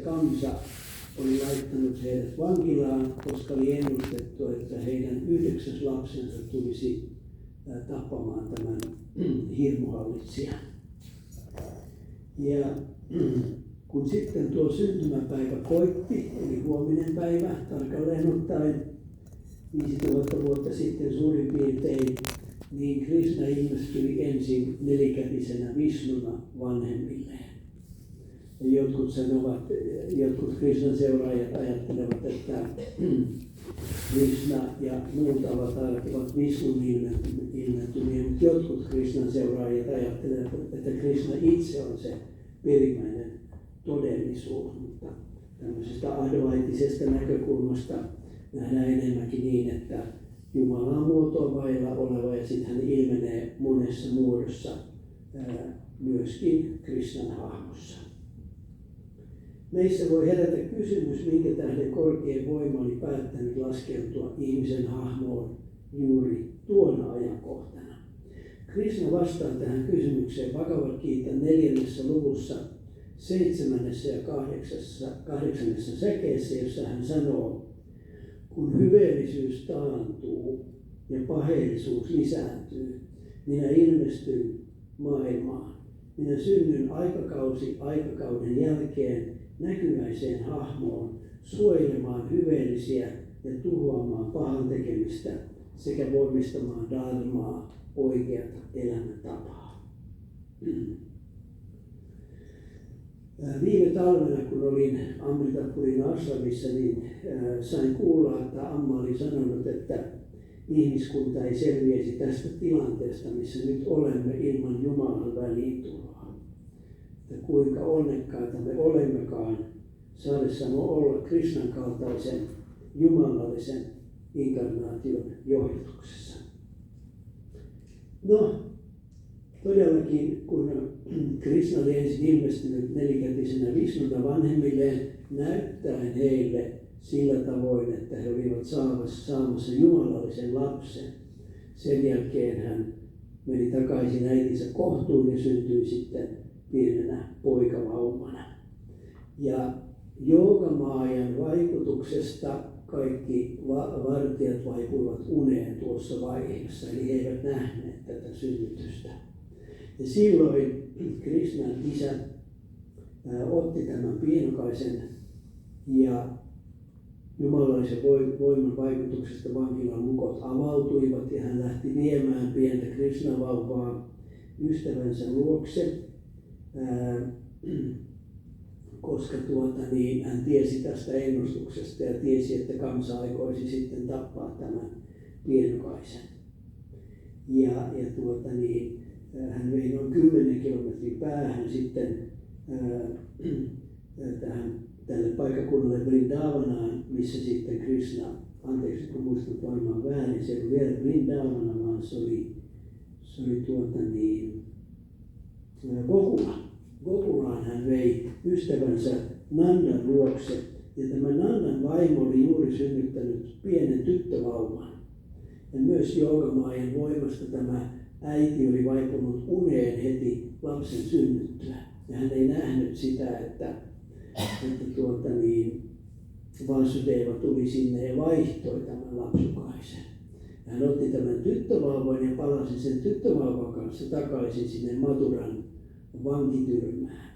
Kansa oli laittanut heidät vankilaan, koska oli ennustettu, että heidän 9. lapsensa tulisi tappamaan tämän hirmuhallitsijan. Ja kun sitten tuo syntymäpäivä koitti, eli huominen päivä tarkalleen ottaen 5000 vuotta sitten suurin piirtein, niin Krishna ilmestyi ensin nelikätisenä Vishnuna vanhemmilleen. Ja jotkut Krishnan seuraajat ajattelevat, että Krishna ja muut avatarit ovat Vishnun ilmentymiä, mutta jotkut Krishnan seuraajat ajattelevat, että Krishna itse on se perimmäinen todellisuus. Mutta tämmöisestä advaitisesta näkökulmasta nähdään enemmänkin niin, että Jumala on muotoa vailla oleva ja sitten hän ilmenee monessa muodossa myöskin Krishnan hahmossa. Meissä voi herätä kysymys, minkä tähden korkein voima oli päättänyt laskeutua ihmisen hahmoon juuri tuona ajankohtana. Krishna vastaa tähän kysymykseen Bhagavad Gita 4. luvussa 7. ja 8. säkeessä, jossa hän sanoo, kun hyveellisyys taantuu ja paheellisuus lisääntyy, minä ilmestyn maailmaan. Minä synnyn aikakauden jälkeen näkyväiseen hahmoon, suojelemaan hyveellisiä ja tuhoamaan pahan tekemistä sekä voimistamaan dharmaa, oikeata elämäntapaa. Viime talvena, kun olin Amritapurin ashramissa, niin sain kuulla, että Amma oli sanonut, että ihmiskunta ei selviäisi tästä tilanteesta, missä nyt olemme ilman Jumalan väliintuloa. Että kuinka onnekkaita me olemmekaan saadessamme olla Krishnan kaltaisen jumalallisen inkarnaation johdatuksessa. No, todellakin kun Krishna oli ensin ilmestynyt nelikätisenä Vishnuna vanhemmilleen, näyttäen heille sillä tavoin, että he olivat saamassa jumalallisen lapsen. Sen jälkeen hän meni takaisin äitinsä kohtuun ja syntyi sitten pienenä poikavaumana. Ja joogamaajan vaikutuksesta kaikki vartijat vaipuivat uneen tuossa vaiheessa, eli he eivät nähneet tätä synnytystä. Ja silloin Krishnan isä otti tämän pienokaisen ja jumalallisen voiman vaikutuksesta vankilan lukot avautuivat ja hän lähti viemään pientä Krishna-vauvaa ystävänsä luokse, koska hän tiesi tästä ennustuksesta ja tiesi, että kansa aikoisi sitten tappaa tämän pienokaisen. Hän vei noin 10 kilometrin päähän sitten tälle paikakunnalle Vrindavanaan, missä sitten Krishna, anteeksi kun muistat varmaan väärin, se ei ollut vielä Vrindavana, vaan se oli Gokula. Gokulaan hän vei ystävänsä Nandan luokse, ja tämä Nandan vaimo oli juuri synnyttänyt pienen tyttövauvan. Ja myös joogamaajan voimasta tämä äiti oli vaipunut uneen heti lapsen synnyttyä. Ja hän ei nähnyt sitä, että Vasudeva tuli sinne ja vaihtoi tämän lapsukaisen. Ja hän otti tämän tyttövauvan ja palasi sen tyttövauvan kanssa takaisin sinne Mathuran vankityrmään.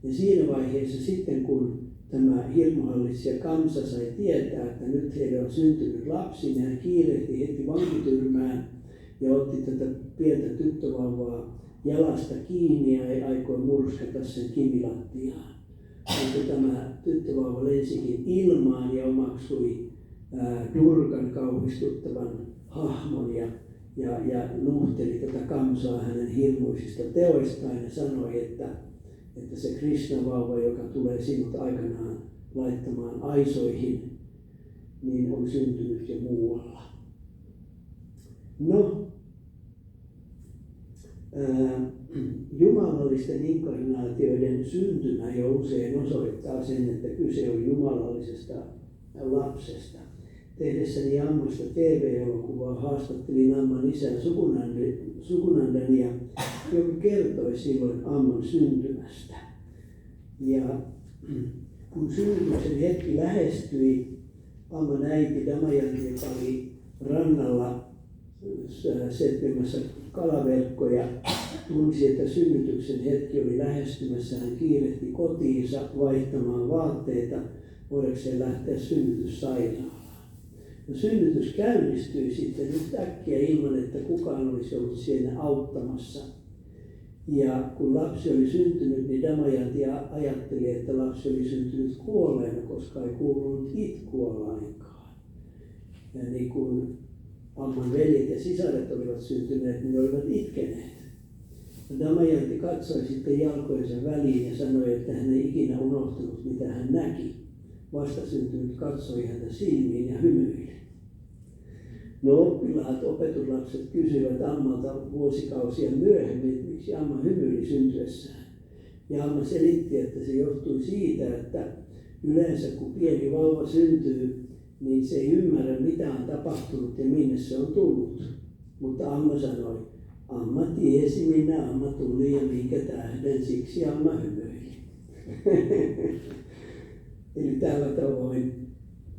Ja siinä vaiheessa sitten, kun tämä hirmuhallitsija kansa sai tietää, että nyt heille on syntynyt lapsi, niin hän kiirehti heti vankityrmään ja otti tätä pientä tyttövauvaa jalasta kiinni ja aikoi murskata sen kivilattiaan. Mutta tämä tyttövauva lensikin ilmaan ja omaksui Durgan kauhistuttavan hahmon ja nuhteli tätä kansaa hänen hirmuisista teoistaan ja sanoi, että se Krishna-vauva, joka tulee sinut aikanaan laittamaan aisoihin, niin on syntynyt jo muualla. No, jumalallisten inkarnaatioiden syntymä jo usein osoittaa sen, että kyse on jumalallisesta lapsesta. Tehdessäni Ammasta TV-elokuvaa haastattelin Amman isää Sukunandania, joka kertoi silloin Amman syntymästä. Ja kun synnytyksen hetki lähestyi, Amman äiti Damayanti, joka oli rannalla setvimässä kalaverkkoja, tunsi, että synnytyksen hetki oli lähestymässä. Hän kiirehti kotiinsa vaihtamaan vaatteita, voidakseen lähteä synnytyssairaalaan. No, synnytys käynnistyi sitten yhtäkkiä ilman, että kukaan olisi ollut siinä auttamassa. Ja kun lapsi oli syntynyt, niin Damayanti ajatteli, että lapsi oli syntynyt kuolleena, koska ei kuulunut itkua lainkaan. Ja niin kun Amman veljet ja sisaret olivat syntyneet, niin ne olivat itkeneet. Ja Damayanti katsoi sitten jalkojensa väliin ja sanoi, että hän ei ikinä unohtanut, mitä hän näki. Vastasyntynyt katsoi häntä silmiin ja hymyili. No, oppilaat, opetuslapset kysyivät Ammalta vuosikausia myöhemmin, miksi Amma hymyili syntyessään. Ja Amma selitti, että se johtui siitä, että yleensä kun pieni vauva syntyy, niin se ei ymmärrä, mitä on tapahtunut ja minne se on tullut. Mutta Amma sanoi, Amma tiesi, minne Amma tuli ja minkä tähden, siksi Amma hymyili. Eli tällä tavoin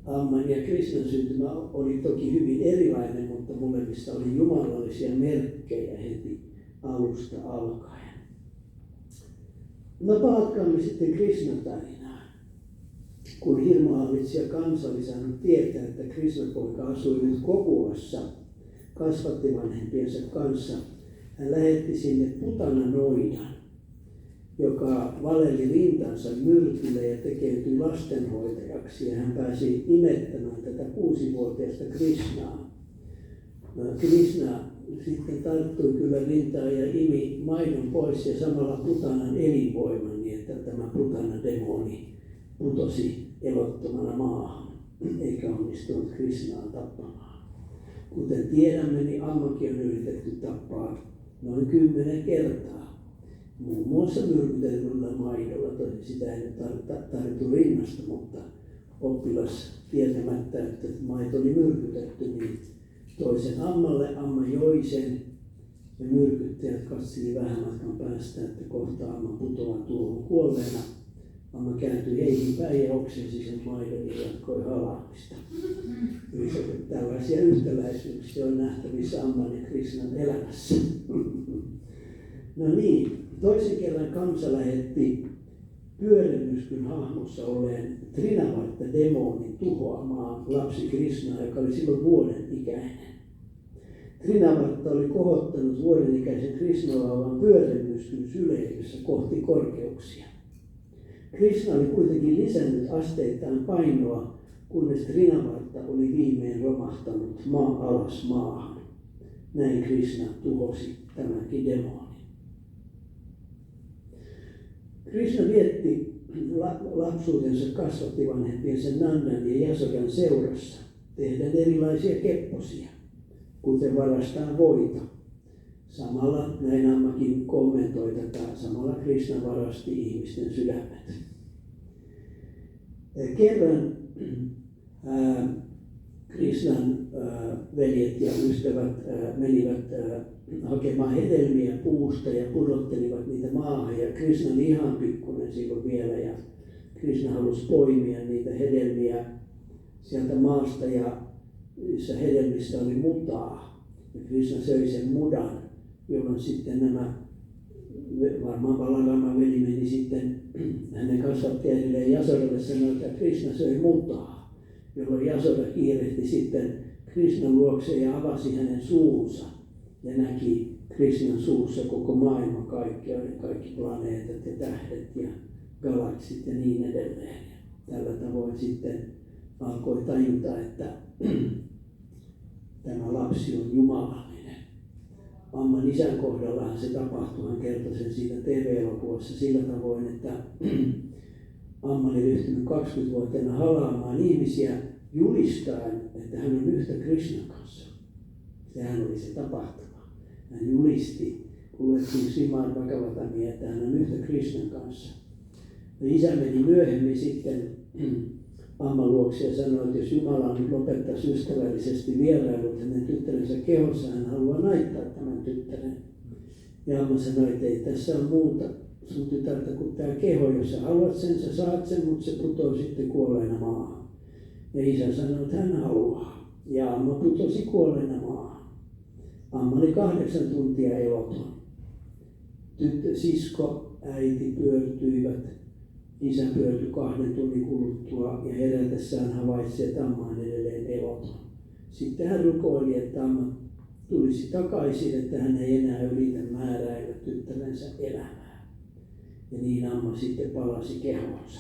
Amman ja Krishnan syntymä oli toki hyvin erilainen, mutta molemmissa oli jumalallisia merkkejä heti alusta alkaen. No, palatkaamme sitten Krishnan tarinaan. Kun hirmuhallitsija kansa oli saanut tietää, että Krishnan poika asui nyt Gokulassa kasvattivanhempiensa kanssa, hän lähetti sinne Putana-noidan, joka valeli rintansa myrkylle ja tekeytyi lastenhoitajaksi, ja hän pääsi imettämään tätä 6-vuotiaista Krishnaa. No, Krishna sitten tarttui kyllä rintaan ja imi maidon pois ja samalla Putanan elinvoiman, niin että tämä Putana-demoni putosi elottomana maahan, eikä onnistunut Krishnaa tappamaan. Kuten tiedämme, niin Ammakin on yritetty tappaa noin 10 kertaa. Muun muassa myrkytetyllä maidolla, tosin sitä ei nyt tarvittu rinnasta, mutta oppilas tietämättä, että maito oli myrkytetty, niin toisen Ammalle, Amma joi sen ja myrkyttäjät katseli vähän matkan päästä, että kohta Amma putoaa tuohon kuolleena. Amma kääntyi heihin päin ja oksensi sen maidon ja jatkoi halaamista. Eli tällaisia yhtäläisyyksiä on nähtävissä Amman ja Krishnan elämässä. No niin, toisen kerran Kamsa lähetti pyörremyrskyn hahmossa olleen Trinavartta-demonin tuhoamaan lapsi Krishnaa, joka oli silloin vuoden ikäinen. Trinavartta oli kohottanut vuodenikäisen Krishnavauvan pyörremyrskyn syleilyssä kohti korkeuksia. Krishna oli kuitenkin lisännyt asteittain painoa, kunnes Trinavartta oli viimein romahtanut alas maahan. Näin Krishna tuhosi tämänkin demonin. Krishna vietti lapsuutensa kasvattivanhempiensa Nandan ja Jasodan seurassa, tehden erilaisia kepposia, kuten varastaa voita. Samalla, näin Ammakin kommentoi tätä, samalla Krishna varasti ihmisten sydämet. Kerran Krishnan veljet ja ystävät menivät hakemaan hedelmiä puusta ja pudottelivat niitä maahan. Ja Krishna oli ihan pikkuinen silloin vielä ja Krishna halusi poimia niitä hedelmiä sieltä maasta ja niissä hedelmissä oli mutaa. Ja Krishna söi sen mudan, jolloin sitten nämä, varmaan Balarama veli meni sitten hänen kasvattajalleen Jasodalle sanoi, että Krishna söi mutaa, jolloin Jasoda kiirehti sitten Krishnan luokse ja avasi hänen suunsa ja näki Krishnan suussa koko maailman kaikki planeetat ja tähdet ja galaksit ja niin edelleen. Tällä tavoin sitten alkoi tajuta, että tämä lapsi on jumalallinen. Amman isän kohdallahan se tapahtui, hän kertoi sen siitä TV-elokuvassa sillä tavoin, että Amma oli ryhtynyt 20-vuotiaana halaamaan ihmisiä julistaen, että hän on yhtä Krishnan kanssa. Sehän oli se tapahtuma. Hän julisti, kun luettiin Srimad Bhagavatamia, että hän on yhtä Krishnan kanssa. Ja isä meni myöhemmin sitten Amman luokse ja sanoi, että jos Jumala nyt lopettaisi ystävällisesti vierailut hänen tyttärensä kehossa, hän haluaa naittaa tämän tyttären. Ja Amma sanoi, että ei tässä on muuta sun tytärtä kuin tämä keho. Jos sä haluat sen, sä saat sen, mutta se putoo sitten kuolleena maahan. Ja isä sanoi, että hän haluaa. Ja Amma putosi kuolleena maahan. Amma oli 8 tuntia eloton. Sisko, äiti pyörtyivät. Isä pyörtyi 2 tunnin kuluttua ja herätessään havaitsi, että Amma on edelleen eloton. Sitten hän rukoili, että Amma tulisi takaisin, että hän ei enää ylitä määräillä tyttärensä elämää. Ja niin Amma sitten palasi kehoonsa.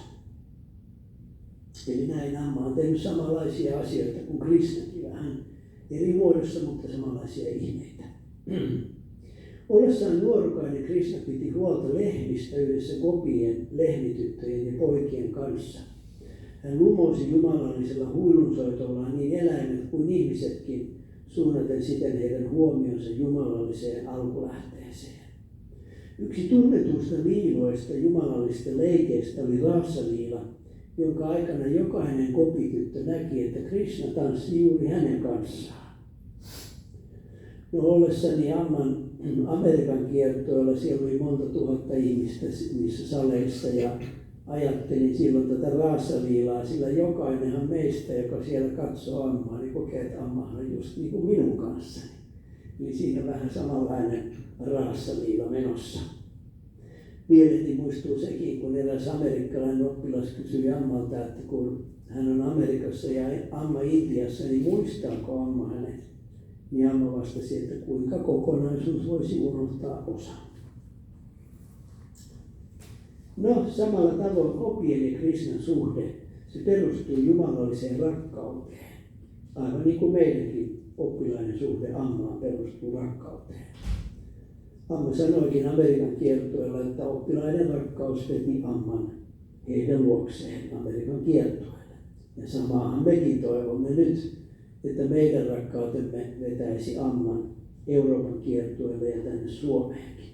Eli näin Amma on tehnyt samanlaisia asioita kuin Krishnakin, vähän eri muodossa, mutta samanlaisia ihmeitä. Ollessaan nuorukainen Krishna piti huolta lehmistä yhdessä gopien, lehmityttöjen ja poikien kanssa. Hän lumosi jumalallisella huilunsoitollaan niin eläimet kuin ihmisetkin, suunnaten siten heidän huomionsa jumalalliseen alkulähteeseen. Yksi tunnetuista liiloista jumalallista leikeistä oli Raasaliila, jonka aikana jokainen gopityttö näki, että Krishna tanssi juuri hänen kanssaan. No ollessani Amman Amerikan kiertoilla, siellä oli monta tuhatta ihmistä niissä saleissa ja ajattelin silloin tätä Raasaliilaa, sillä jokainenhan meistä, joka siellä katsoo Ammaa, niin kokee, että Ammahan on just niin kuin minun kanssani. Eli siinä vähän samanlainen Raasaliila menossa. Mieleeni muistuu sekin, kun eräs amerikkalainen oppilas kysyi Ammalta, että kun hän on Amerikassa ja Amma Intiassa, niin muistaako Amma hänet? Niin Amma vastasi, että kuinka kokonaisuus voisi unohtaa osan. No, samalla tavoin gopien ja Krishnan suhde, se perustuu jumalalliseen rakkauteen. Aivan niin kuin meidänkin oppilainen suhde Ammaan perustuu rakkauteen. Amma sanoikin Amerikan kiertueella, että oppilaiden rakkaus veti Amman heidän luokseen Amerikan kiertueelle. Ja samaahan mekin toivomme nyt, että meidän rakkautemme vetäisi Amman Euroopan kiertueelle ja tänne Suomeenkin.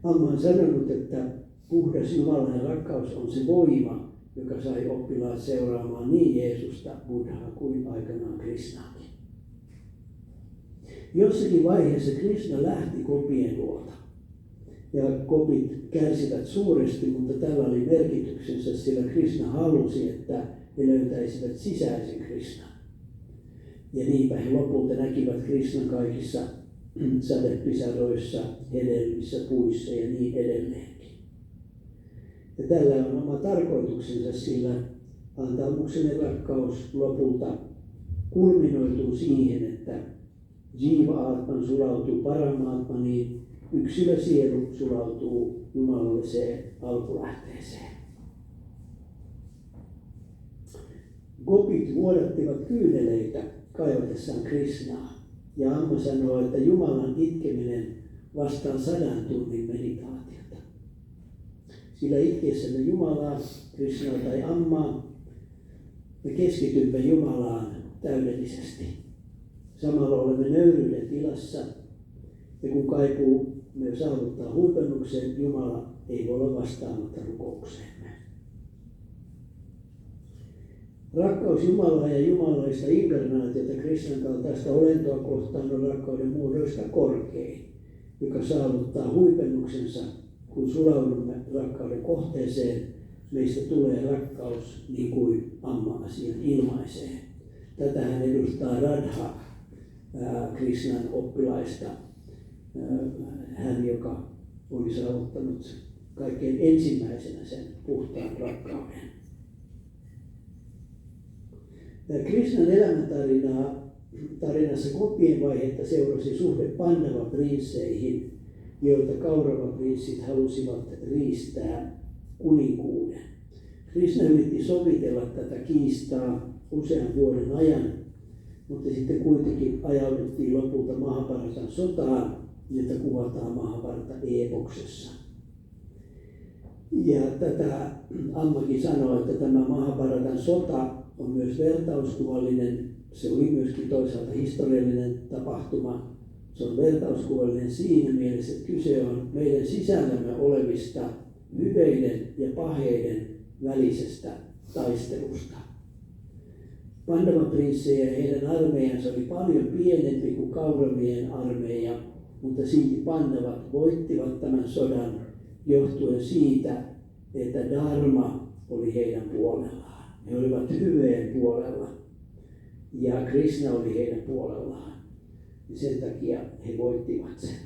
Amma on sanonut, että puhdas Jumalan rakkaus on se voima, joka sai oppilaat seuraamaan niin Jeesusta, Buddhaa kuin aikanaan Krishnaakin. Jossakin vaiheessa Krishna lähti gopien luota. Ja gopit kärsivät suuresti, mutta tällä oli merkityksensä, sillä Krishna halusi, että he löytäisivät sisäisen Krishnan. Ja niinpä he lopulta näkivät Krishnan kaikissa sadepisaroissa, hedelmissä, puissa ja niin edelleenkin. Ja tällä on oma tarkoituksensa, sillä antaumuksenne rakkaus lopulta kulminoituu siihen, että Jiva-atman sulautuu Paramaatmaniin, yksilösielu sulautuu jumalalliseen alkulähteeseen. Gopit vuodattivat kyyneleitä kaivatessaan Krishnaa, ja Amma sanoo, että Jumalan itkeminen vastaa 100 tunnin meditaatiota. Sillä itkiessämme Jumalaa, Krishnaa tai Ammaa, me keskitymme Jumalaan täydellisesti. Samalla olemme nöyryyden tilassa, ja kun kaipuu me saavuttaa huipennuksen, Jumala ei voi olla vastaamatta rukoukseemme. Rakkaus Jumalaa ja jumalaista inkarnaatiota Krishnan kaltaista olentoa kohtaan on rakkauden muodoista korkein, joka saavuttaa huipennuksensa, kun sulaudumme rakkauden kohteeseen, meistä tulee rakkaus niin kuin Amma-asian ilmaisee. Tätähän edustaa Radha, Krishnan oppilaista, hän joka oli saavuttanut kaikkein ensimmäisenä sen puhtaan rakkauden. Krishnan elämäntarinassa gopien vaihetta seurasi suhde Pandava-prinsseihin, joilta Kaurava-prinssit halusivat riistää kuninkuuden. Krishna yritti sovitella tätä kiistaa usean vuoden ajan, mutta sitten kuitenkin ajauduttiin lopulta Mahabharatan sotaan, jota kuvataan Mahabharata-eepoksessa. Ja tätä Ammakin sanoi, että tämä Mahabharatan sota on myös vertauskuvallinen. Se oli myöskin toisaalta historiallinen tapahtuma. Se on vertauskuvallinen siinä mielessä, että kyse on meidän sisällämme olevista hyveiden ja paheiden välisestä taistelusta. Pandava-prinssejä ja heidän armeijansa oli paljon pienempi kuin Kauravien armeija, mutta silti Pandavat voittivat tämän sodan johtuen siitä, että Dharma oli heidän puolellaan. He olivat hyveen puolella ja Krishna oli heidän puolellaan. Ja sen takia he voittivat sen.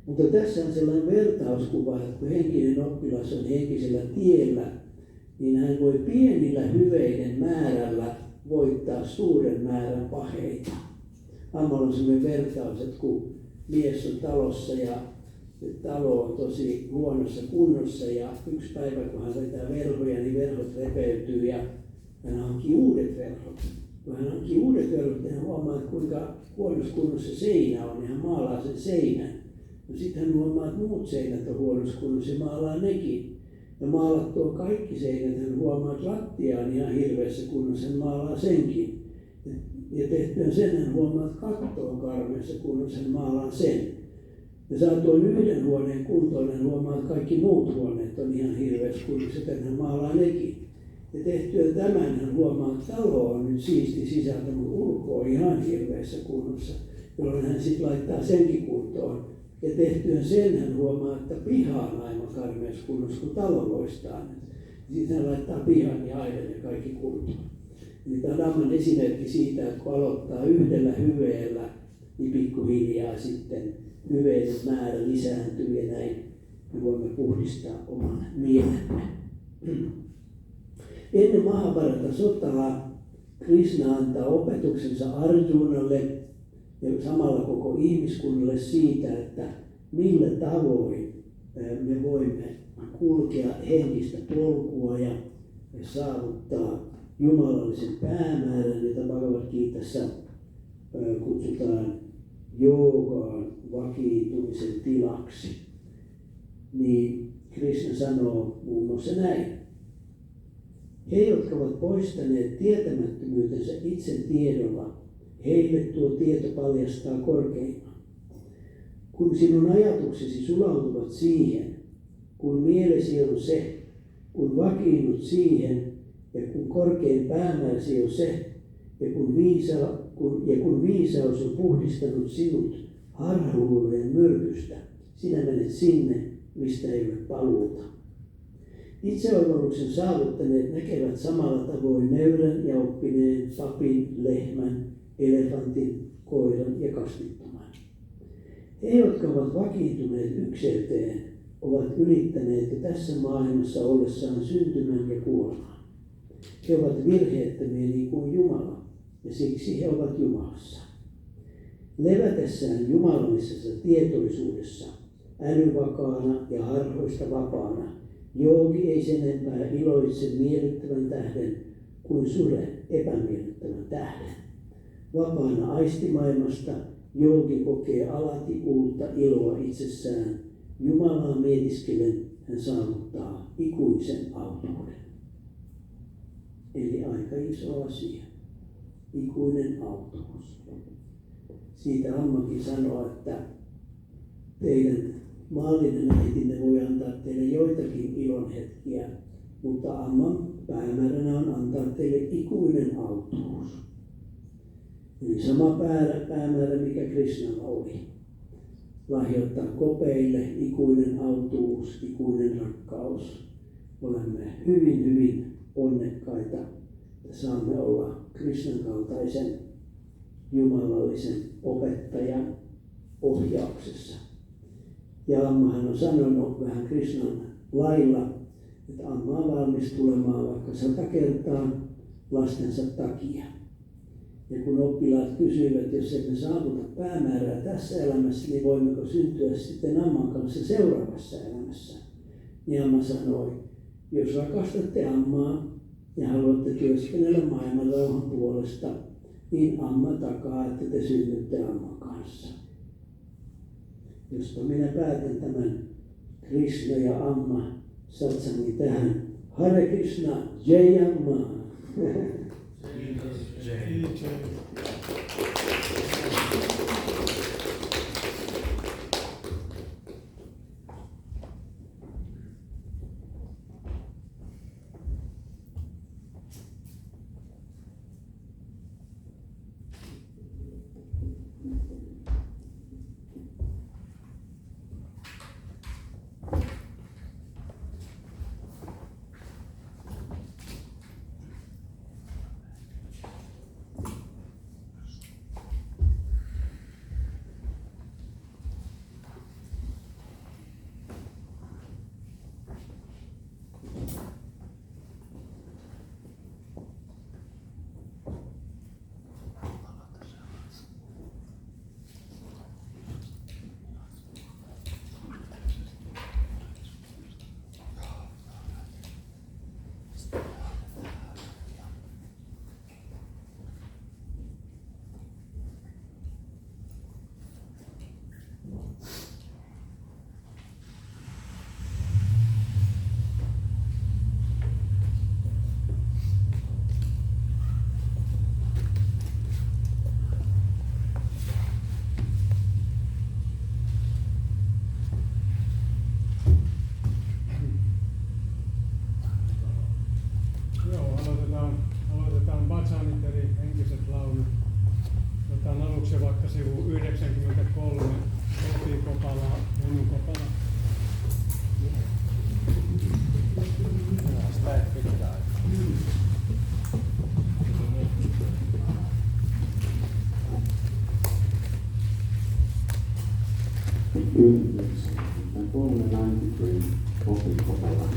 Mutta tässä on sellainen vertauskuva, että kun henkinen oppilas on henkisellä tiellä, niin hän voi pienillä hyveiden määrällä voittaa suuren määrän paheita. Ammalla on sellainen vertaus, että kun mies on talossa ja talo on tosi huonossa kunnossa ja yksi päivä kun hän vetää verhoja, niin verhot repeytyy ja hän hankkii uudet verhot. Kun hän hankkii uudet verhot, niin hän huomaa, että kuinka huonossa kunnossa seinä on, niin hän maalaa sen seinän. No sitten hän huomaa, että muut seinät on huonossa kunnossa ja maalaa nekin. Ja maalattua kaikki seinät, hän huomaa, että lattia on ihan hirveässä kunnossa, hän maalaa senkin. Ja tehtyä sen hän huomaa, että katto on karmeassa kunnossa, hän maalaa sen. Ja saa tuon yhden huoneen kuntoon, hän huomaa, että kaikki muut huoneet on ihan hirveässä kunnossa, joten hän maalaa nekin. Ja tehtyä tämän hän huomaa, että talo on nyt siisti sisältä, mutta ulko on ihan hirveässä kunnossa, jolloin hän sitten laittaa senkin kuntoon. Ja tehtyä sen hän huomaa, että piha on aivan karmeassa kunnossa, kun talo loistaa. Sitten hän laittaa pihan ja aidan ja kaikki kuntoon. Eli tämä on Dhamman esimerkki siitä, että kun aloittaa yhdellä hyveellä, niin pikkuhiljaa sitten hyveiden määrä lisääntyy ja näin me voimme puhdistaa oman mielemme. Ennen Mahabharata-sotaa Krishna antaa opetuksensa Arjunalle ja samalla koko ihmiskunnalle siitä, että millä tavoin me voimme kulkea henkistä polkua ja saavuttaa jumalallisen päämäärän, jota Bhagavad-gītassa kutsutaan joogaan vakiintumisen tilaksi. Niin Krishna sanoo muun muassa näin. He, jotka ovat poistaneet tietämättömyytensä itsen tiedolla, heille tuo tieto paljastaa korkeimman. Kun sinun ajatuksesi sulautuvat siihen, kun mielesi on se, kun vakiinnut siihen ja kun korkein päämääräsi on se, ja kun viisaus on puhdistanut sinut harhaluulojen myrkystä, sinä menet sinne, mistä ei ole paluuta. Itseoivalluksen saavuttaneet näkevät samalla tavoin nöyrän ja oppineen, papin, lehmän, elefantin, koiran ja kasvittoman. He, jotka ovat vakiintuneet ykseyteen, ovat ylittäneet jo tässä maailmassa ollessaan syntymän ja kuoleman. He ovat virheettömiä niin kuin Jumala, ja siksi he ovat Jumalassa. Levätessään jumalallisessa tietoisuudessa, älyvakaana ja harhoista vapaana, joogi ei sen enempää iloitse miellyttävän tähden kuin sure epämiellyttävän tähden. Vapaana aistimaailmasta joogi kokee alati uutta iloa itsessään. Jumalaa mietiskellen hän saavuttaa ikuisen autuuden. Eli aika iso asia. Ikuinen autuus. Siitä Ammakin sanoo, että teidän maallinen äitinne voi antaa teille joitakin ilonhetkiä, mutta Amman päämääränä on antaa teille ikuinen autuus. Eli sama päämäärä, mikä Krishnalla oli. Lahjoittaa kopeille ikuinen autuus, ikuinen rakkaus. Olemme hyvin, hyvin onnekkaita, että saamme olla Krishnan kaltaisen jumalallisen opettajan ohjauksessa. Ja Ammahan on sanonut vähän Krishnan lailla, että Amma on valmis tulemaan vaikka 100 kertaa lastensa takia. Ja kun oppilaat kysyivät, jos emme saavuta päämäärää tässä elämässä, niin voimmeko syntyä sitten Amman kanssa seuraavassa elämässä? Niin Amma sanoi, jos rakastatte Ammaa ja haluatte työskennellä maailman rauhan puolesta, niin Amma takaa, että te synnytte Amman kanssa. Jospa minä päätän tämän Krishna ja Amma satsani tähän. Hare Krishna, Jai Amma. Aloitetaan Bhajanit eli henkiset laulut. Otetaan aluksi vaikka sivu 93, Kopi Kopala, Menu Kopala. Sitä et pitää. Yhdessä. 393 Kopi Kopala.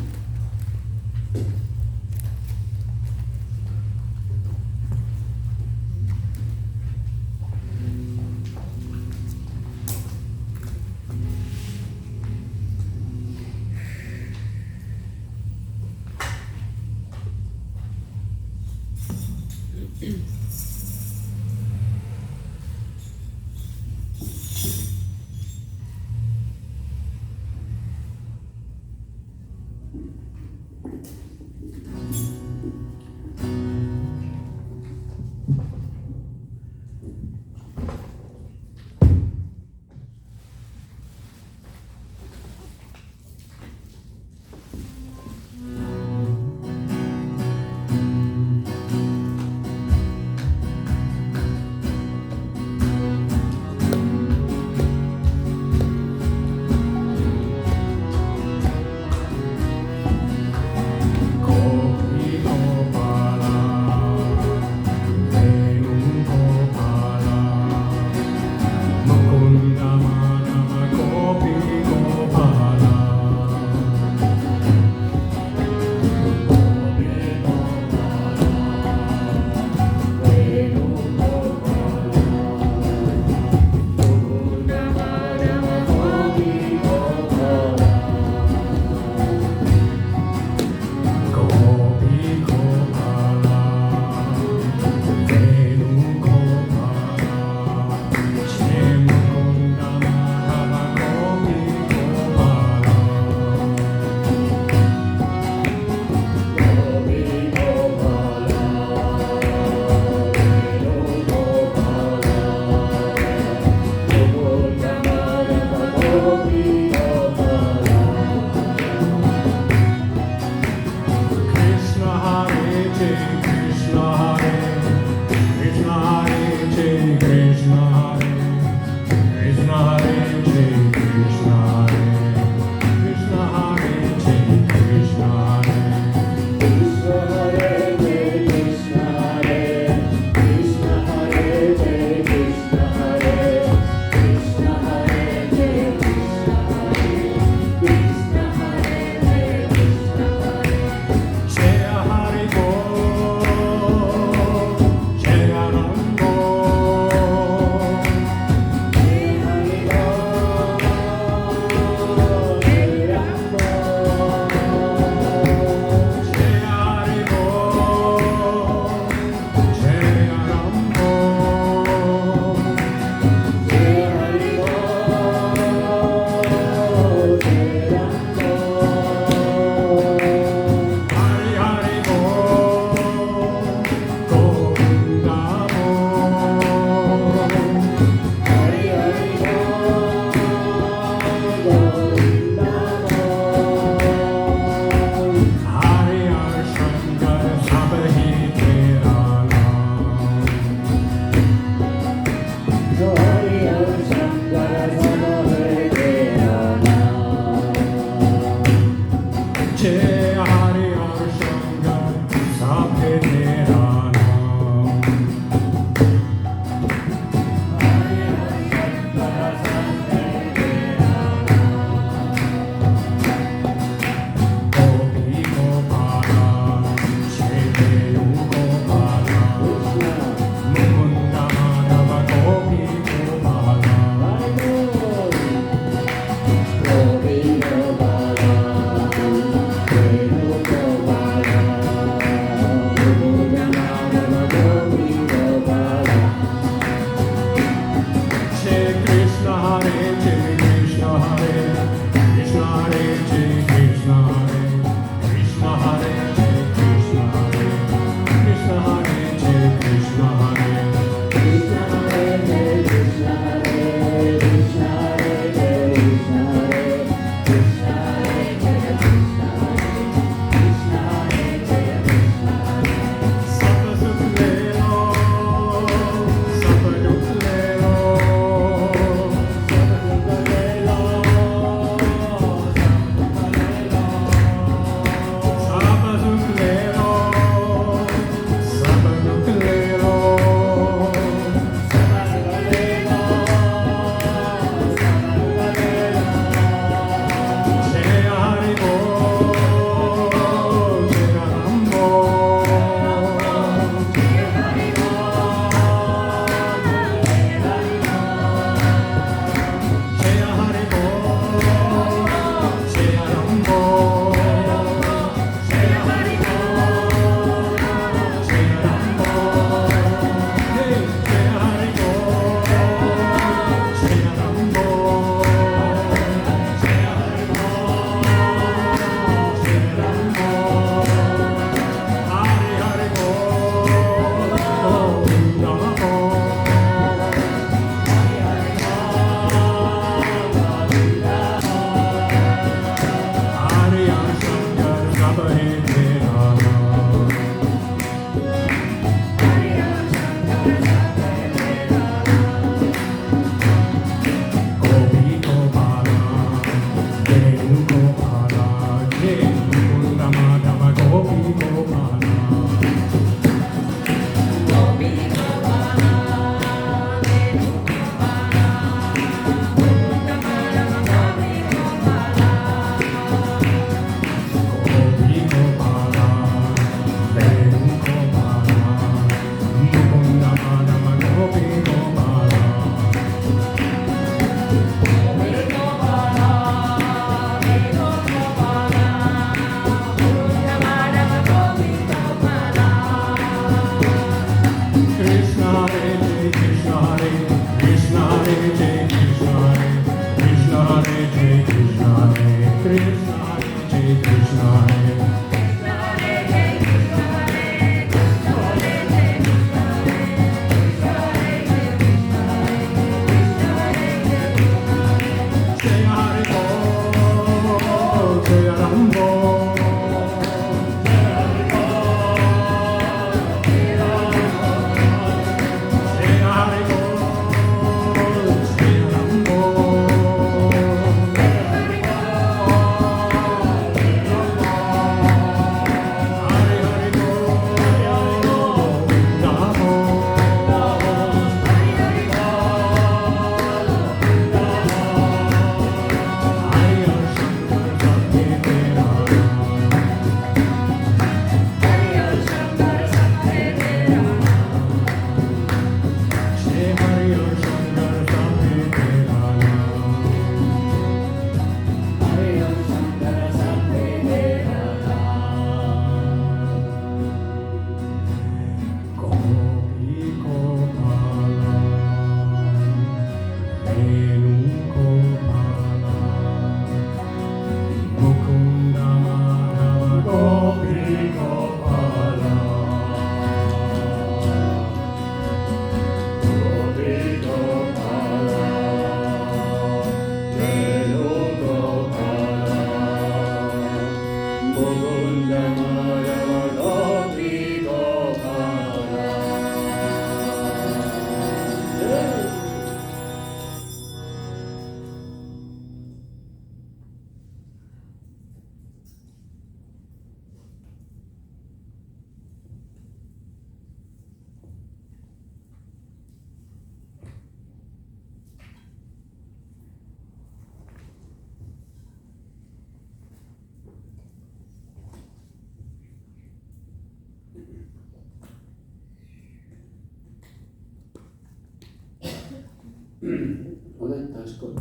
Otettaisiko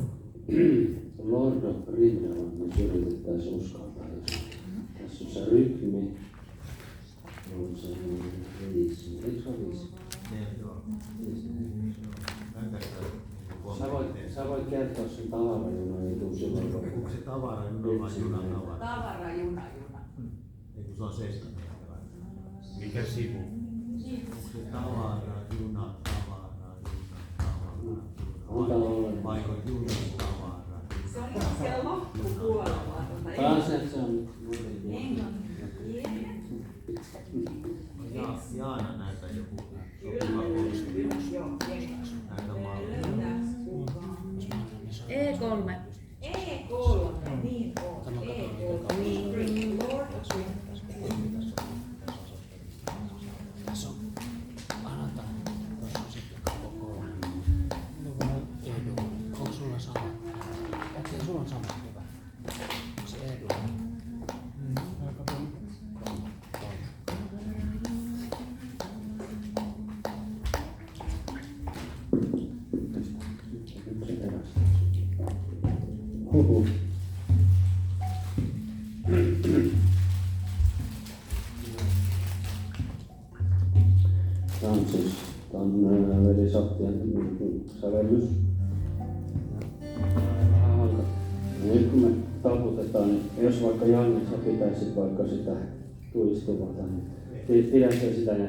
Lord of Rindalan, jos yritettäisiin uskaltaa. Tässä on se rytmi. On se 5. Eikö se ole 5? Sä voit kertoa sen tavarajunan jutun silloin. Onko se tavarajuna vai junatavara? Tavarajuna. Eikö se on 7? Mikä sivu? Onko se tavarajuna? Onko ollenkaan? Vai on junatavara? Se on siellä loppupuolella. Taas se on Jaana näitä joku sopiva konsti. Näitä malleja. E3. E3, niin on. E3. Lord of Tässä on anataan. Tuossa on sitten koko Edu. Onko sulla sama? Okei, sulla on sama. Hyvä. Se Edu. Aika paljon. Huhhuh. Tämä on siis velisahtien sävellys. Vähän hankala. Nyt kun me taputetaan, niin jos vaikka Janne, sä pitäisit vaikka sitä tuistuvata, niin pidä se sitä ja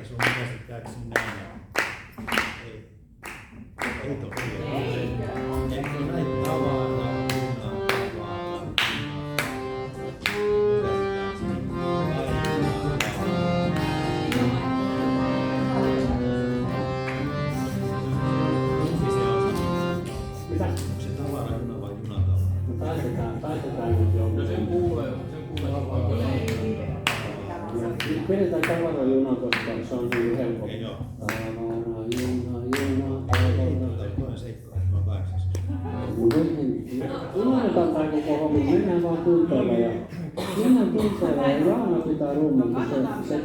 Sun käsittääkseni näin. Ei tosiaan. Eikö näin tavaraa, junatavara? mitä? Onko se tavarajuna vai junatavara? Taitetaan nyt jonkun. Sen kuulee Pidetään tavarajuna, koska se on niin helppo. Ei oo. Toinen seikka, että mä pääksin. Unohdetaan tää koko homma, mennään vaan tunteella ja mennään tunteella ja Jaana pitää rummun, kun se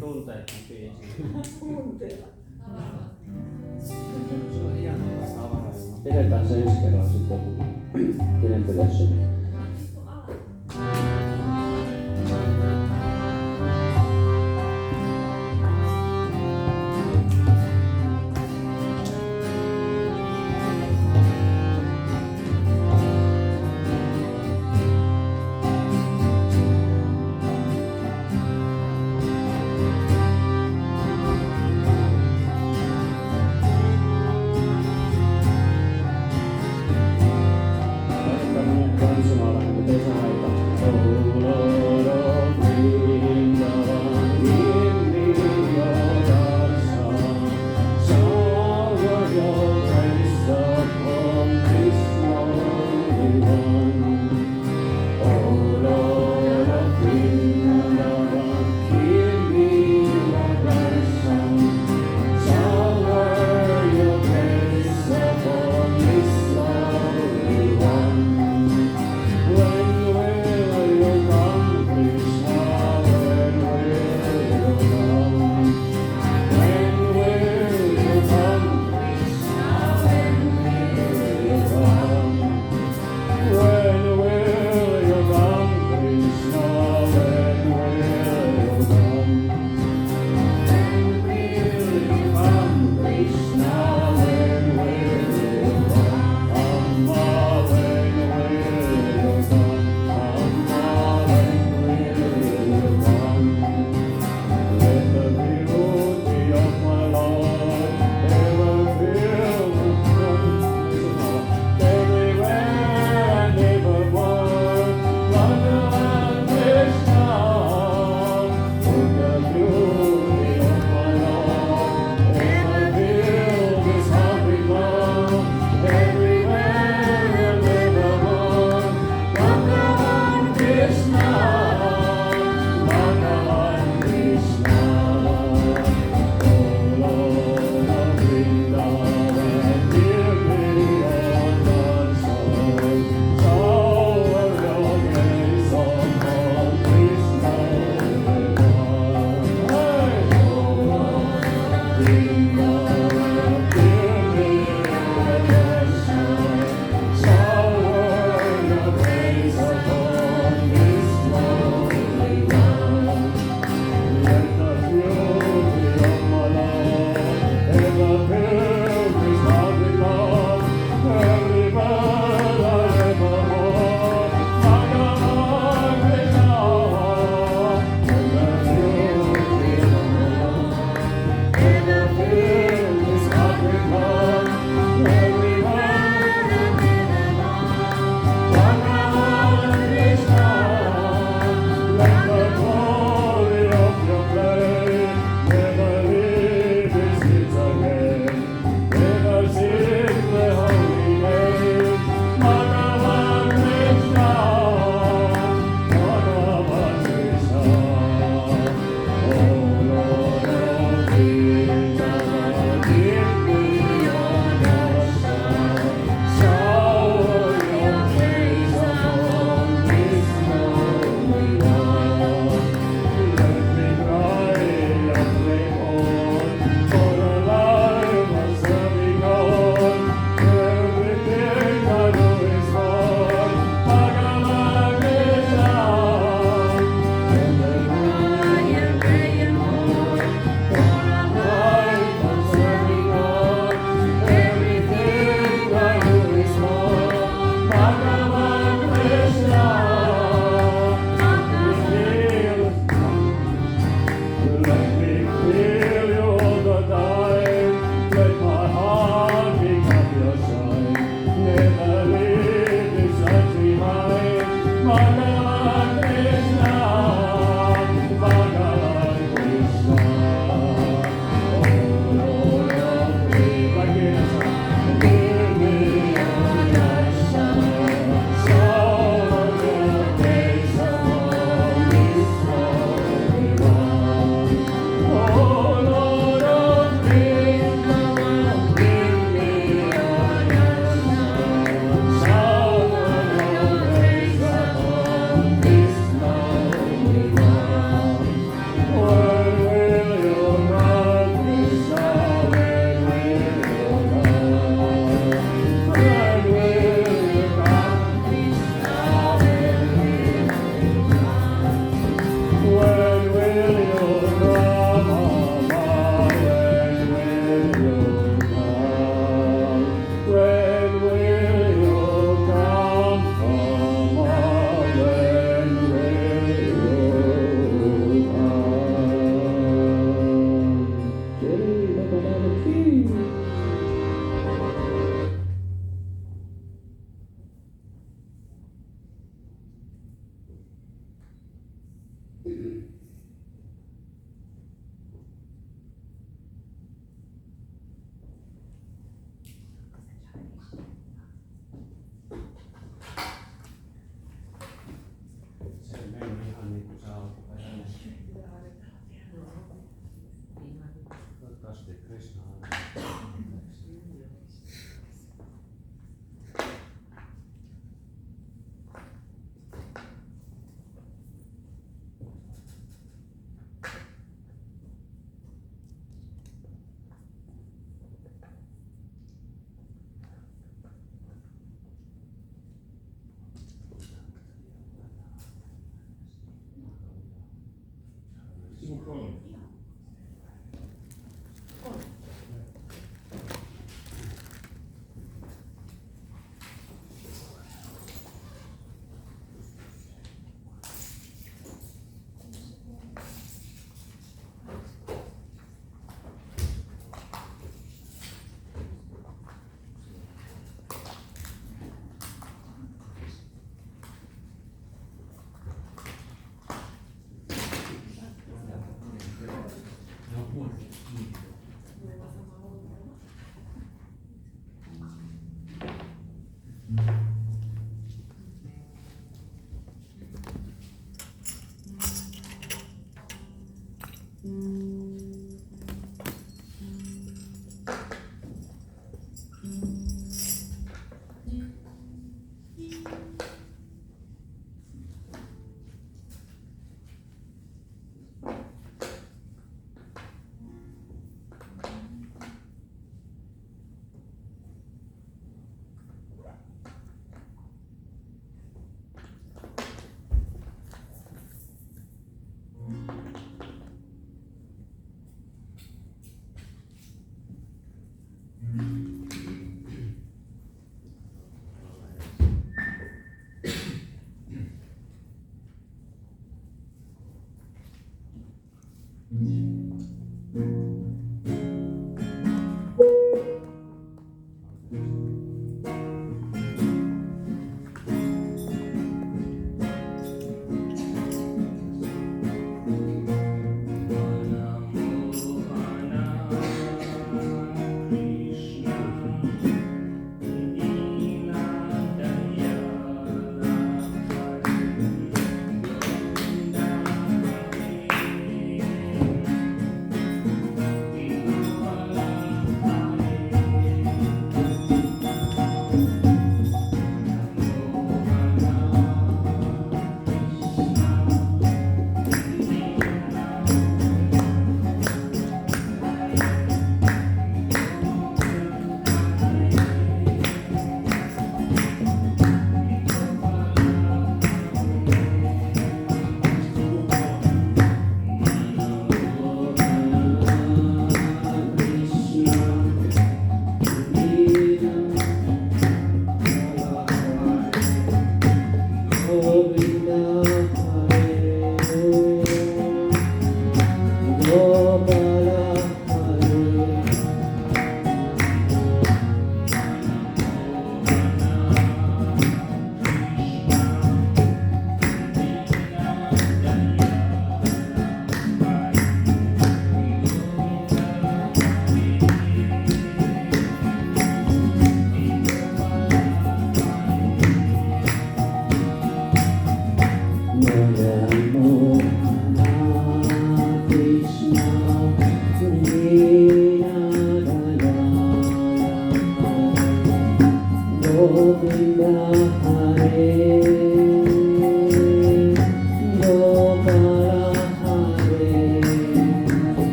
Tunteet biisi. Tunteella. Se on hieno tavarajuna. pidetään se ensi kerralla sitten pidetään se. Tämmönen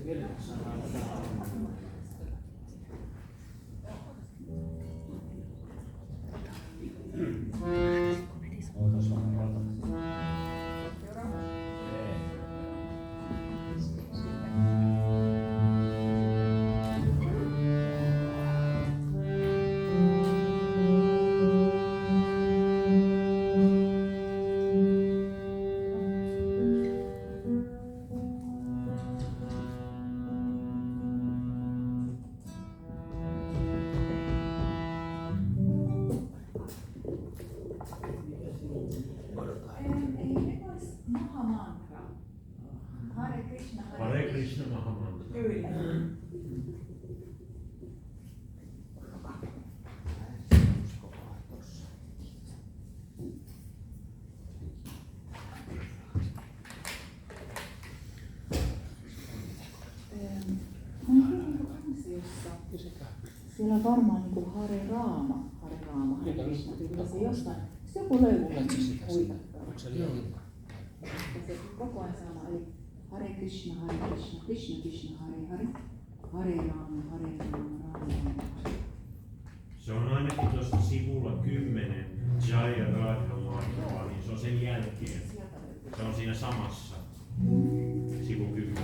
Ei ne vois Mahamantra. Hare Krishna. Hare Krishna Mahamantra. Kyllä. Mä oon kansiossa. Siellä on varmaan niinku Hare Raama, Hare Krishna. Se jostain, se joku löytyy huikattaa. Ja se koko ajan sama, eli Hare Krishna, Krishna Krishna, Hare Hare, Hare Rama, Rama Rama. Se on ainakin tuosta sivulla 10 Jaya Radha Madhava, niin se on sen jälkeen. Se on siinä samassa. Sivu 10.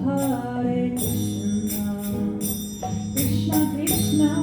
Hare Krishna, Krishna Krishna,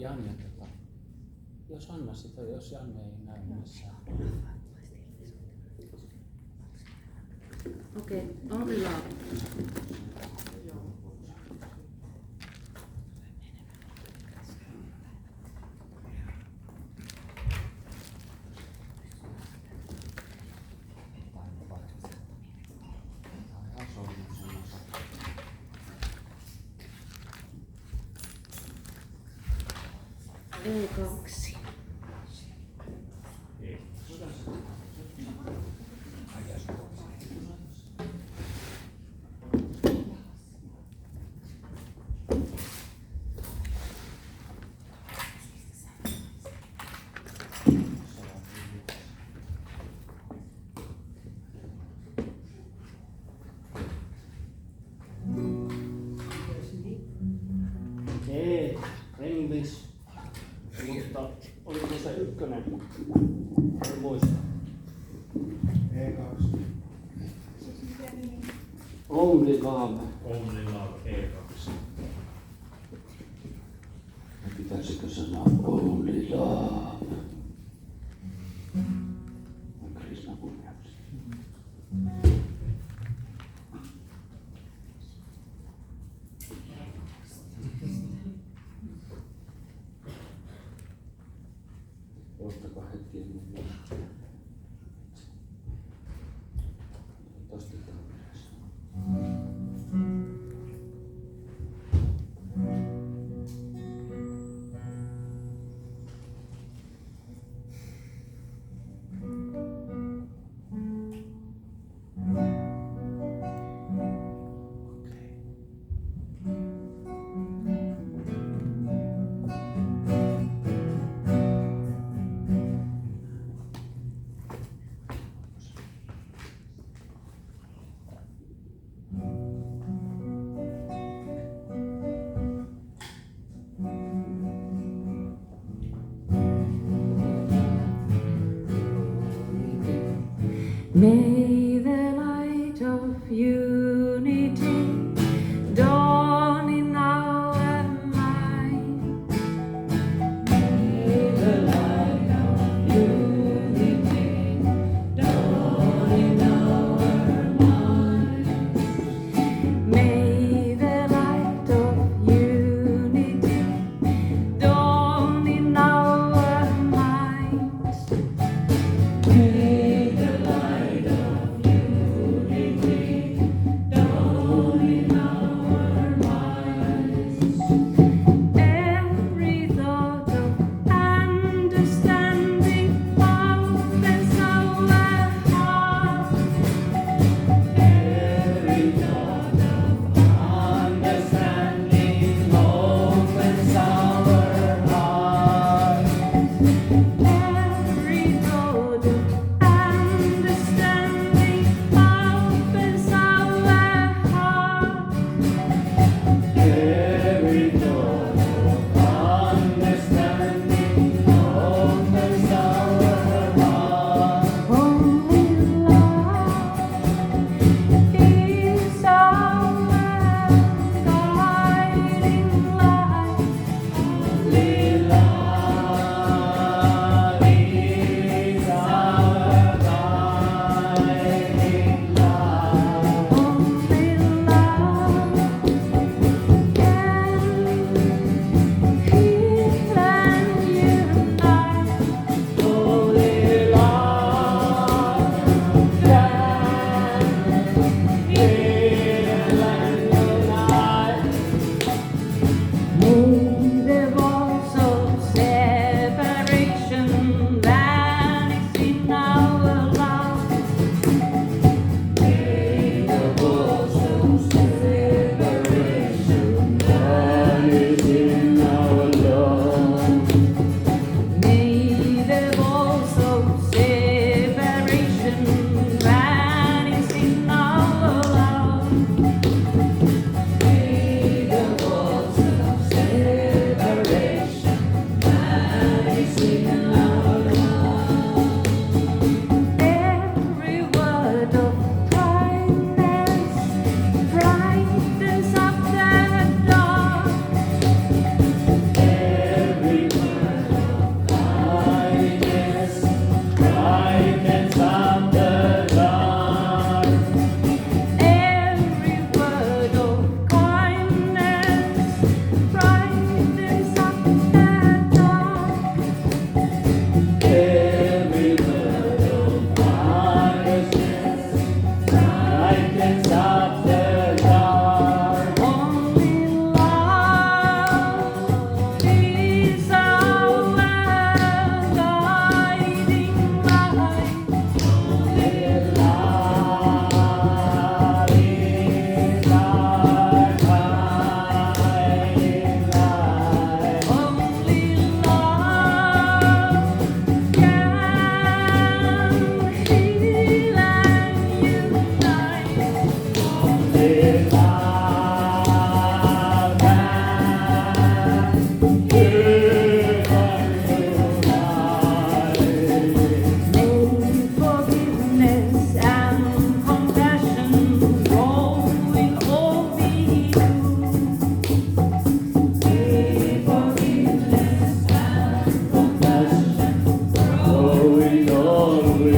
Janne, jos Anna sitä, jos Janne ei näy missään. Okei, Olli Laava. E2. Ei, English. Mutta oliko se ykkönen? En muista. E2. Only Love. Only Love E2. Pitäisikö sanoa Only Love? Krishna kunniaksi. Ottakaa hetki ennen. Tosta taas. May the light of unity dawn in our minds. May the light of unity dawn in our minds. May the light of unity dawn in our minds. May the light of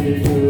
Every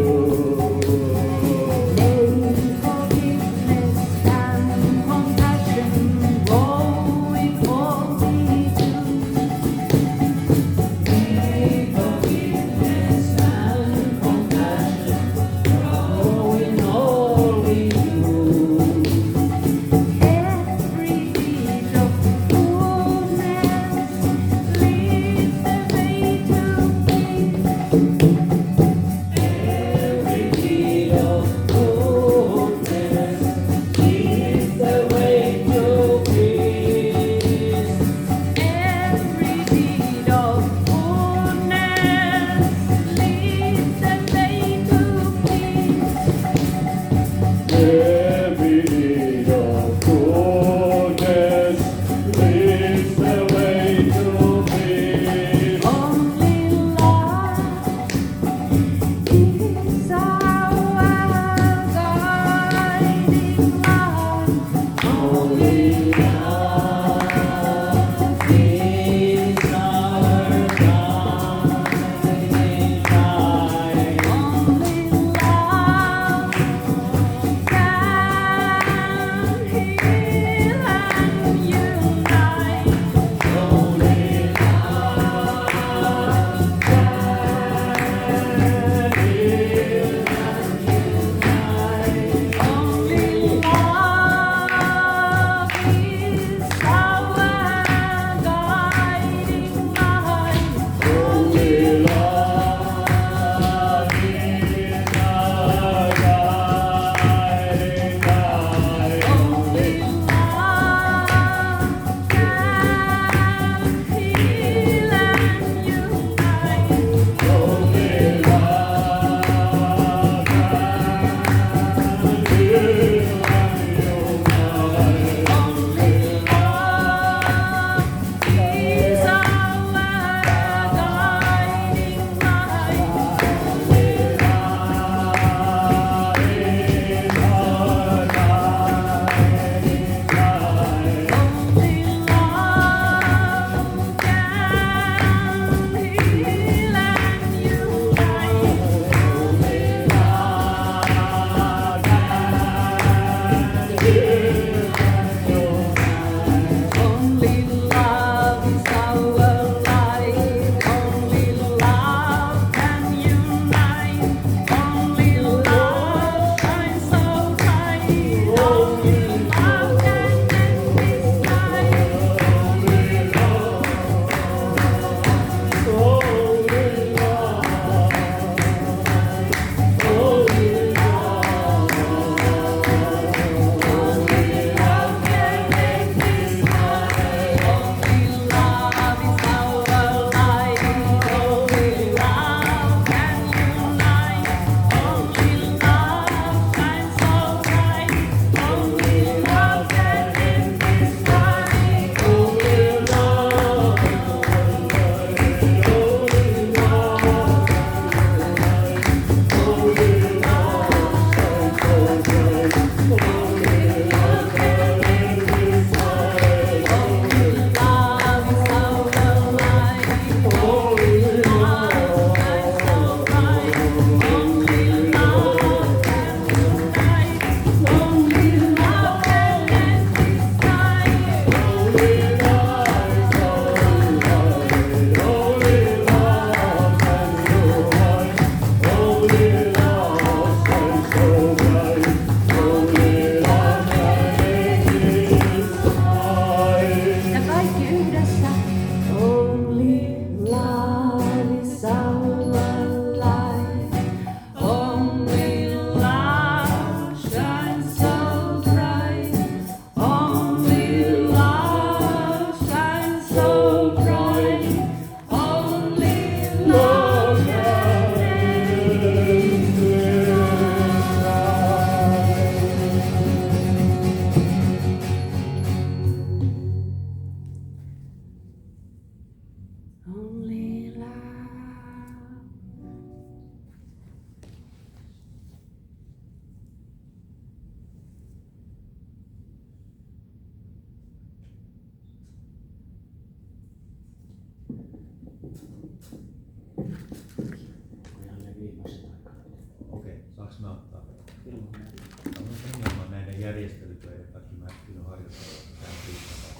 järjestelytöiden takia mä en ole harjoittanut tämän piikkapassa.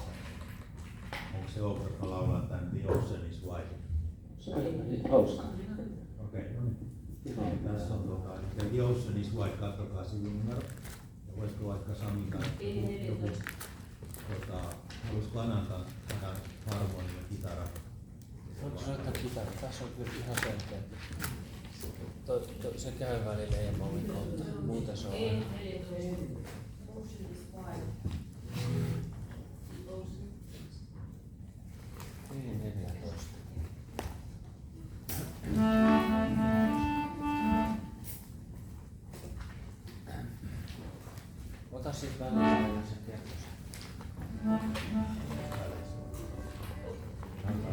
Onko se ok, että mä laulan tämän The Ocean is Wide? Se on niin hauska. Okei, no niin. Tässä on The Ocean is Wide, katsokaa sivunumero. Ja voisiko vaikka Samin kanssa joku, haluaisiko antaa harmonia ja kitara? Voitko soittaa kitara? Tässä on kyllä ihan selkeä. Se käy välillä E-mollin kautta. Muuten se on aina. E14. Ota sit välillä ja se kertoo sen.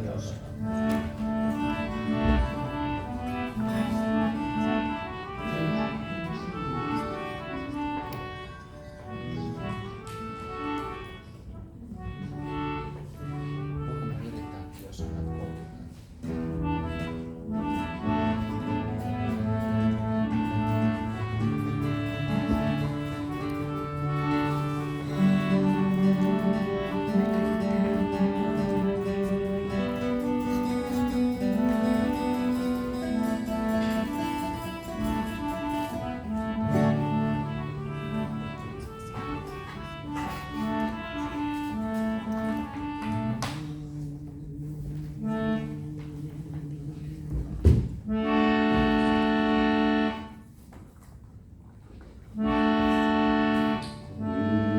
Jos. Voinko mä yrittääkin, jos annat koulun?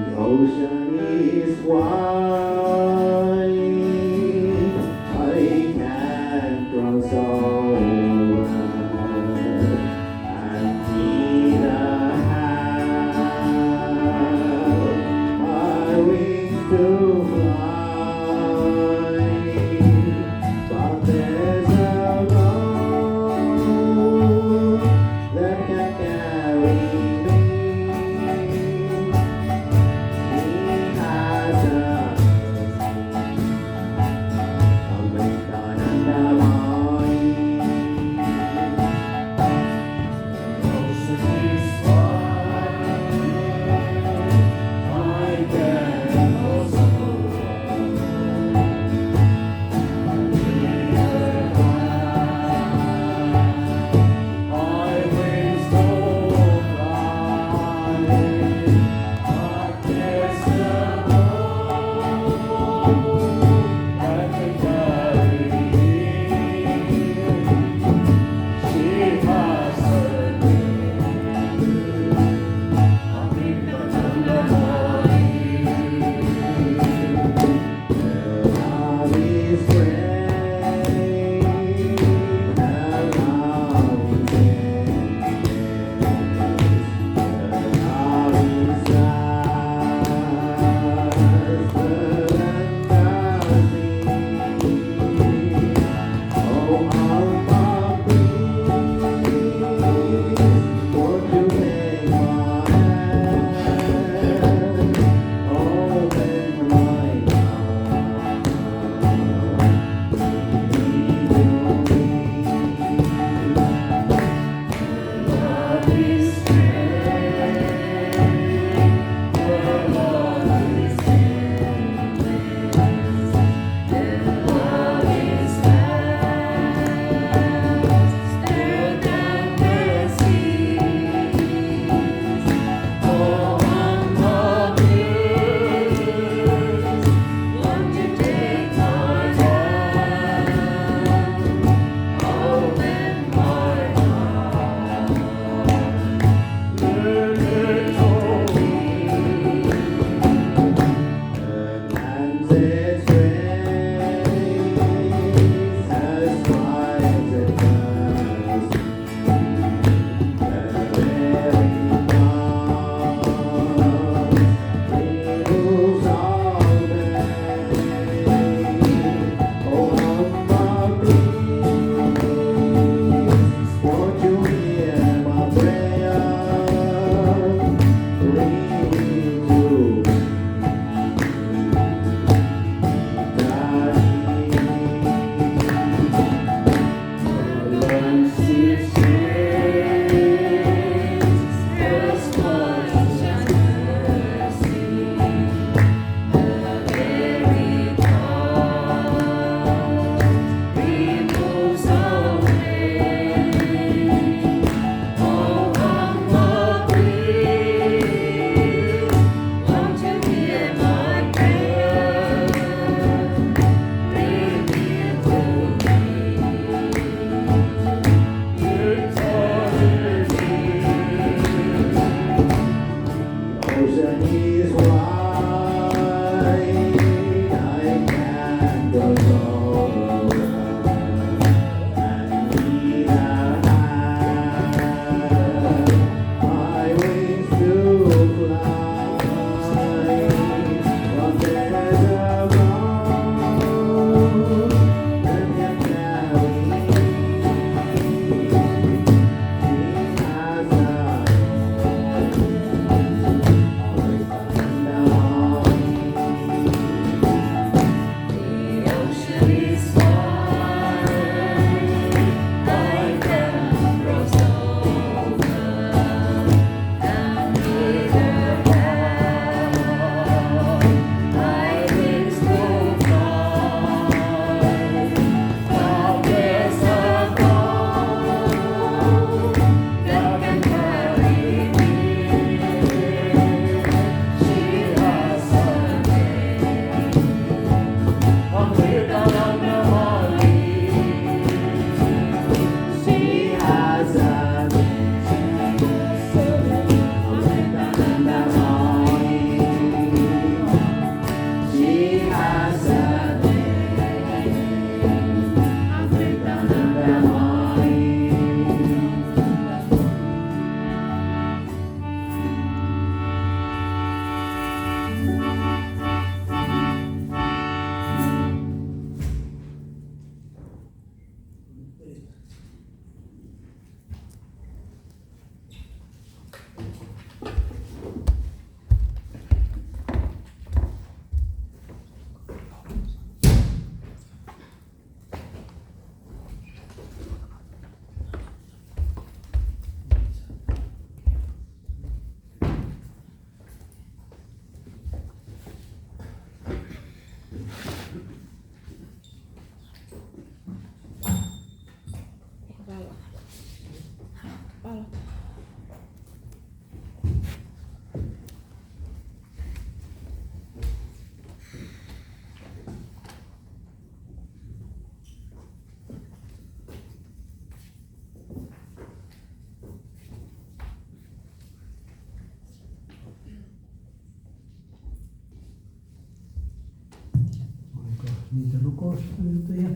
The ocean is wide, I can't cross over, and neither have I wings to fly, but there's a road that can carry me. Oliko niitä rukouspyyntöjä?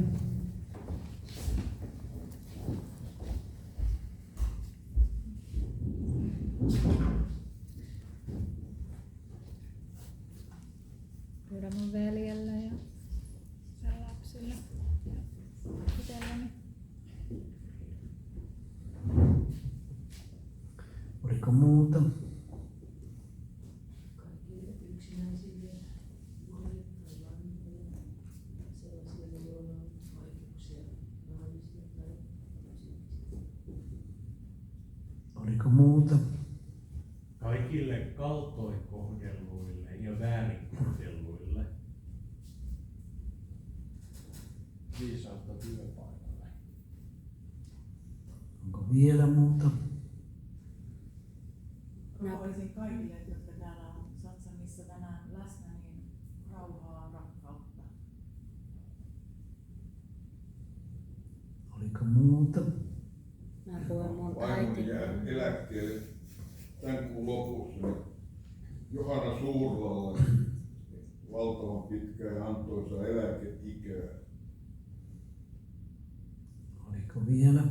Pyydän mun veljellä ja sen lapsille ja itselläni. Oliko muuta? Kaikille yksinäisille, huollettaville vanhemmille, sellaisille, joilla on vaikeuksia rahallisia tai fyysisiä. Oliko muuta? Kaikille kaltoinkohdelluille ja väärinkohdelluille. Viisautta työpaikalle. Onko vielä muuta? Rukoilisin kaikille, jotka täällä on Satsangissa tänään läsnä, niin rauhaa, rakkautta. Oliko muuta? Mä puhun mun Vaimoni äiti. jää eläkkeelle tämän kuun lopussa. Niin Johanna Suurlalle valtavan pitkää ja antoisaa eläkeikää. Oliko vielä?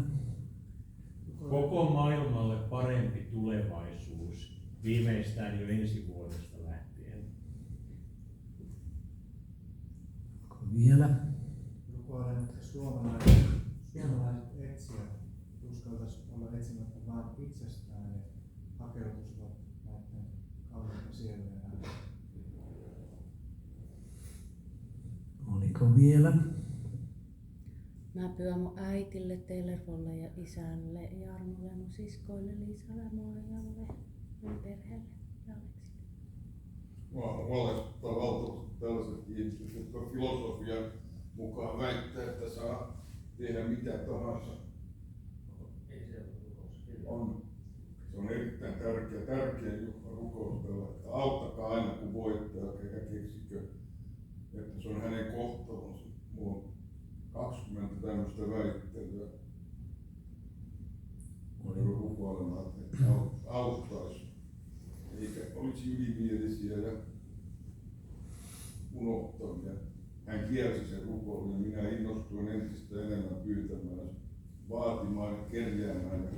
Koko maailmalle parempi tulevaisuus, viimeistään jo ensi vuodesta lähtien. Onko vielä? Rukoilen, että suomalaiset etsijät uskaltaisivat olla etsimättä vain itsestään ja hakeutuisivat näiden kauniita sielujen ääreen. Oliko vielä? Mä pyydän mun äitille, Tellervolle ja isälle, Jarmolle, mun siskoille, Liisalle, Maijalle, mun perheelle ja Aleksille. Mua huolestuttaa valtavasti tällaiset ihmiset, jotka filosofian mukaan väittää, että saa tehdä mitä tahansa. Se on erittäin tärkeä rukoustella, että auttakaa aina kun voitte, älkääkä keksikö, että se on hänen kohtalonsa. Mulla on 20 tämmöistä väittelyä. Joudun rukoilemaan, että auttaisi, eikä olisi ylimielisiä ja unohtavia. Hän kielsi sen rukoilun ja minä innostuin entistä enemmän pyytämään, vaatimaan ja kerjäämään.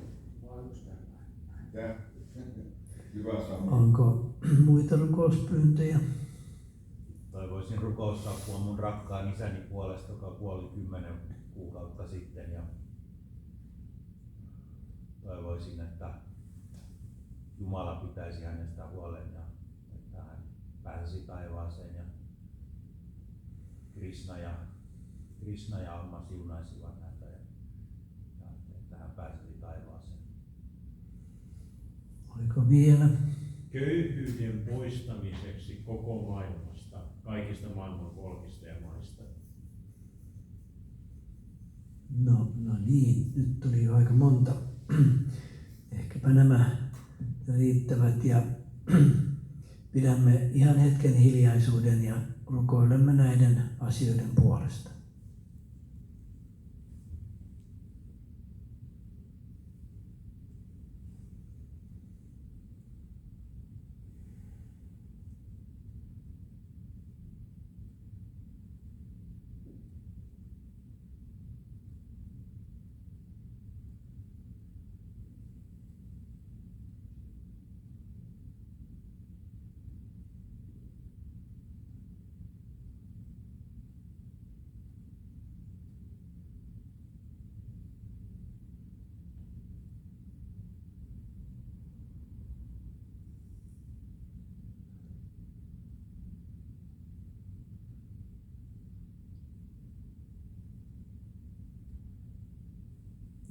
Hyvä sama. Onko muita rukouspyyntöjä? Toivoisin rukousapua mun rakkaan isäni puolesta, joka kuoli 10 kuukautta sitten. Ja toivoisin, että Jumala pitäisi hänestä huolen ja että hän pääsisi taivaaseen ja Krishna ja Amma siunaisivat häntä ja että hän pääsisi taivaaseen. Oliko vielä? Köyhyyden poistamiseksi koko maailmasta, kaikista maailman kolkista ja maista. No niin, nyt tuli jo aika monta. Ehkäpä nämä riittävät ja pidämme ihan hetken hiljaisuuden ja rukoilemme näiden asioiden puolesta.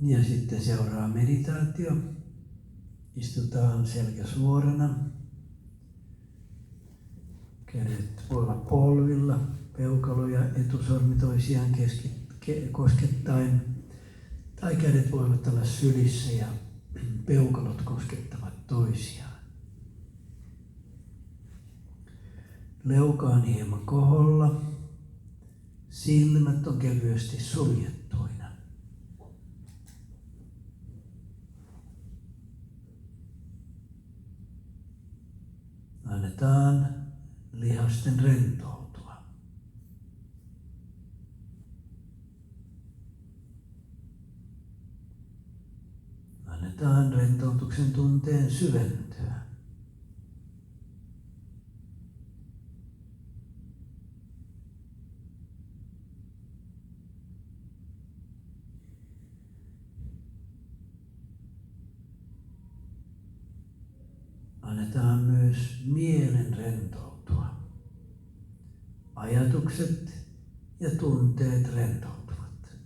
Ja sitten seuraa meditaatio. Istutaan selkä suorana. Kädet voi olla polvilla, peukalo ja etusormi toisiaan koskettaen. Tai kädet voivat olla sylissä ja peukalot koskettavat toisiaan. Leuka on hieman koholla. Silmät on kevyesti suljettuina. Annetaan lihasten rentoutua. Annetaan rentoutuksen tunteen syventyä. Annetaan myös mielen rentoutua. Ajatukset ja tunteet rentoutuvat.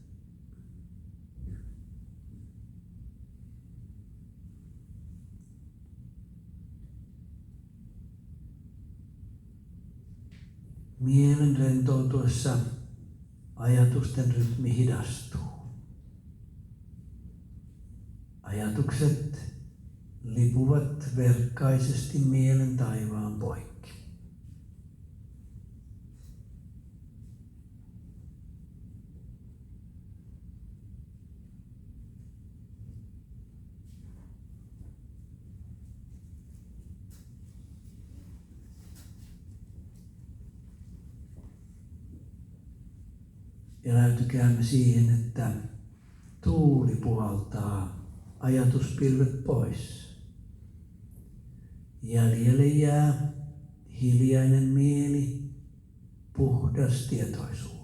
Mielen rentoutuessa ajatusten rytmi hidastuu. Ajatukset lipuvat verkkaisesti mielen taivaan poikki. Eläytykäämme siihen, että tuuli puhaltaa ajatuspilvet pois. Jäljelle jää hiljainen mieli, puhdas tietoisuus.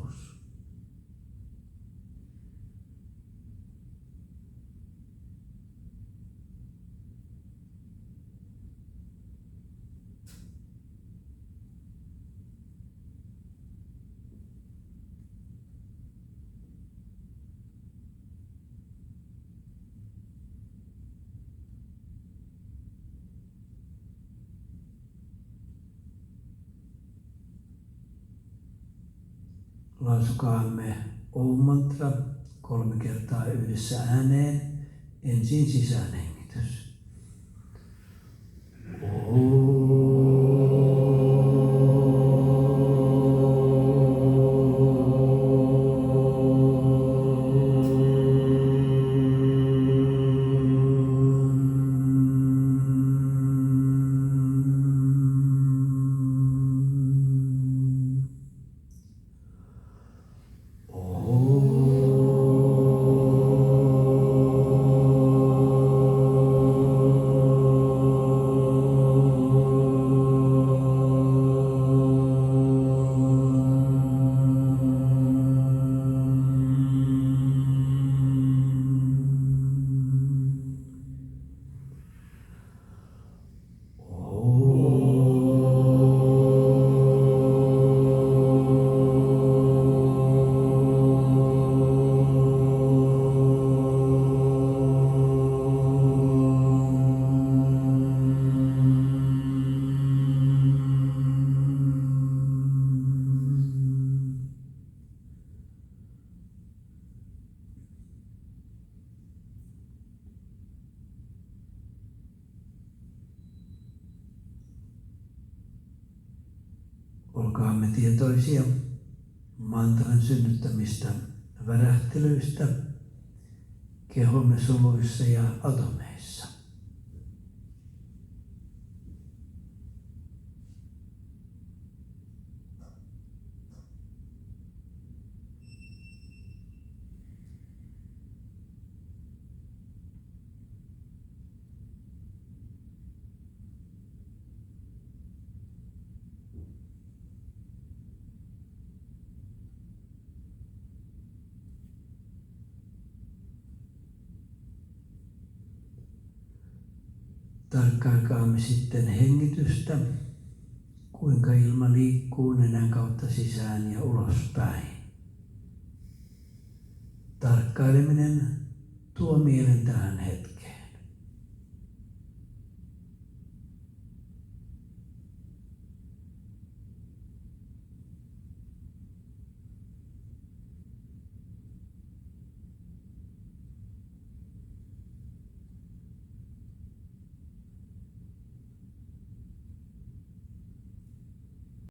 Lausukaamme Om-mantra 3 kertaa yhdessä ääneen. Ensin sisäänhengitys. Olkaamme tietoisia mantran synnyttämistä värähtelyistä kehomme soluissa ja atomeissa. Tarkkailkaamme sitten hengitystä, kuinka ilma liikkuu nenän kautta sisään ja ulospäin. Tarkkaileminen tuo mielen tähän hetkeen.